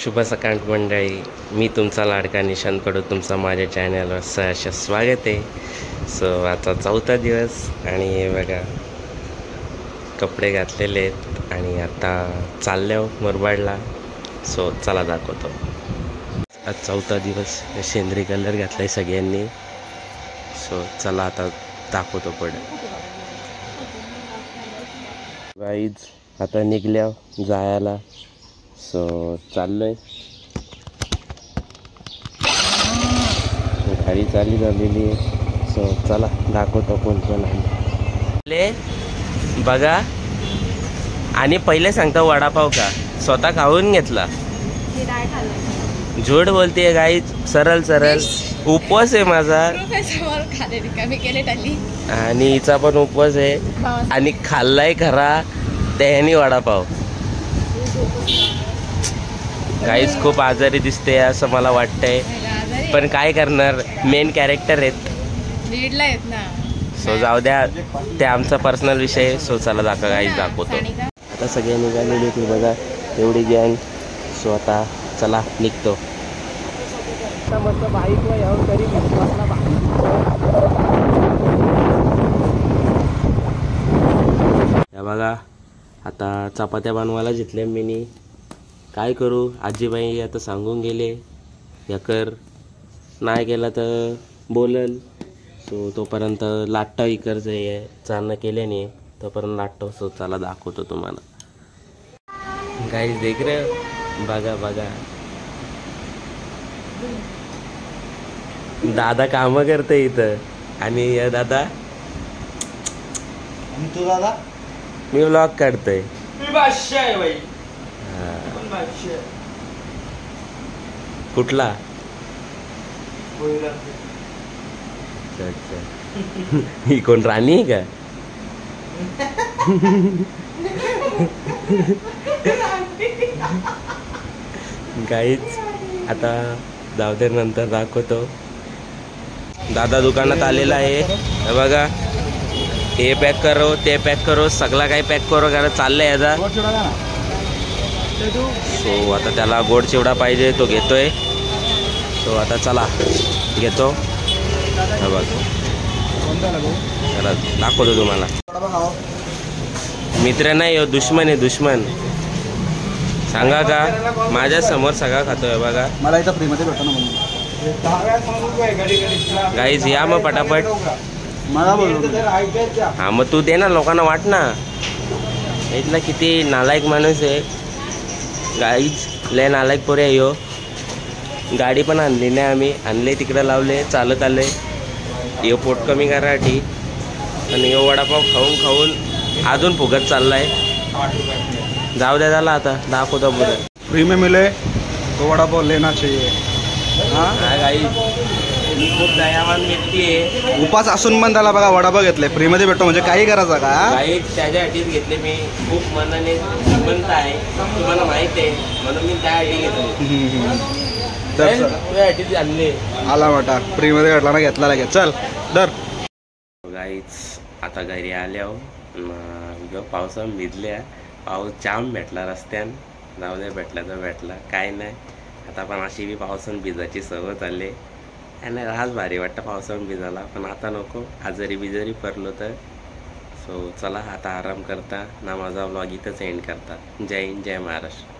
शुभ सकाळ मंडळी, मी तुमचा लाडका निशांत कडू तुमचा माझ्या चॅनलवर सहर्ष स्वागत आहे. सो आता चौथा दिवस आणि हे बघा कपडे घातलेले आहेत आणि आता चाललो मुरबाडला. सो चला दाखवतो. आज चौथा दिवस, सेंद्रिय कलर घातलाय सगळ्यांनी. सो चला आता दाखवतो पुढे. गाईज आता निघल्या जायला. सो चाललोय, गाडी चालली झालेली आहे. सो चला दाखवतो कोण कोण आहे बघा. आणि पहिले सांगता वडापाव का स्वतः खाऊन घेतला. झूट बोलते गाई, सरळ सरळ उपवास आहे माझा आणि हिचा पण उपवास आहे आणि खाल्लाय खरा त्याने वडापाव. गाईज खूप आजारी दिसते असं मला वाटतंय, पण काय करणार, मेन कॅरेक्टर आहेत ना. सो जाऊ द्या, ते आमचा पर्सनल विषय. सो चला दाखवतो. आता सगळे निघालेले ते बघा, एवढी गँग. सो आता चला निघतो. मस्त बाईकला यावं तरी बघा. आता चपात्या बनवायला घेतल्या मी. काय करू, आजीबाई आता सांगून गेले याकर, नाही गेला तर बोलल. सो तोपर्यंत लाट्टा इकडचं आहे चालणं केल्याने, तोपर्यंत लाट्टो. सो चला दाखवतो तुम्हाला. गाईज देख रे, बघा बघा दादा कामं करते इथं. आणि दादा, तू दादा, मी व्लॉग काढतोय. कुठला? ही कोण राणी का? गाईच आता जाऊ दे, नंतर दाखवतो. दादा दुकानात आलेला आहे. हे बघा, हे पॅक करो, ते पॅक करो, सगळा काही पॅक करो कारण चाललंय याचा. सो आता त्याला गोड चिवडा पाहिजे, तो घेतोय. सो आता चला घेतो. हे बघ, चला दाखवतो तुम्हाला. मित्र नाही हो, दुश्मन आहे, दुश्मन. सांगा का, माझ्या समोर सगळा खातोय बघा. मला इथं फ्रीमध्ये भेटतो ना. गाईज या मग पटापट. मला बोलू. हा मग तू दे ना, लोकांना वाट ना. इथला किती नालायक माणूस आहे गाईज, लय नालायक पोरे यो. गाडी पण आणली नाही आम्ही, आणले तिकडं लावले, चालत आले. यो पोट कमी करासाठी आणि यो वडापाव खाऊन खाऊन अजून फुगत चाललाय. जाऊ द्या, झाला आता दाखवतो पुढे. फ्री में मिले तो वडापाव लेना चाहिए. हा गाईज, खूप दयावान व्यक्ती आहे. उपास असून पण त्याला बघा वडापाव घेतले, फ्रीमध्ये भेटतो म्हणजे काही करायचं का? गाईज त्याच्यासाठीच घेतले मी. खूप मनाने श्रीमंत आहे, तुम्हाला माहित आहे, म्हणून मी त्यासाठी घेतले. त्यासाठीच आणले. आला वाटा फ्रीमध्ये भेटला ना, घेतला लगेच. चल दर. गाईज आता घरी आल्या, पावसानं भिजल्या. पाऊस जाम भेटला रस्त्यान. जाऊ दे, भेटला तर भेटला, काय नाही. आता पण अशी बी पावसानं भिजायची सवय झाली आणि आज भारी वाटतं पावसानं भिजायला. पण आता नको, आजारी बिजारी पडलो तर. सो चला आता आराम करता ना, माझा व्लॉग इथंच एंड करता. जय हिंद, जय महाराष्ट्र.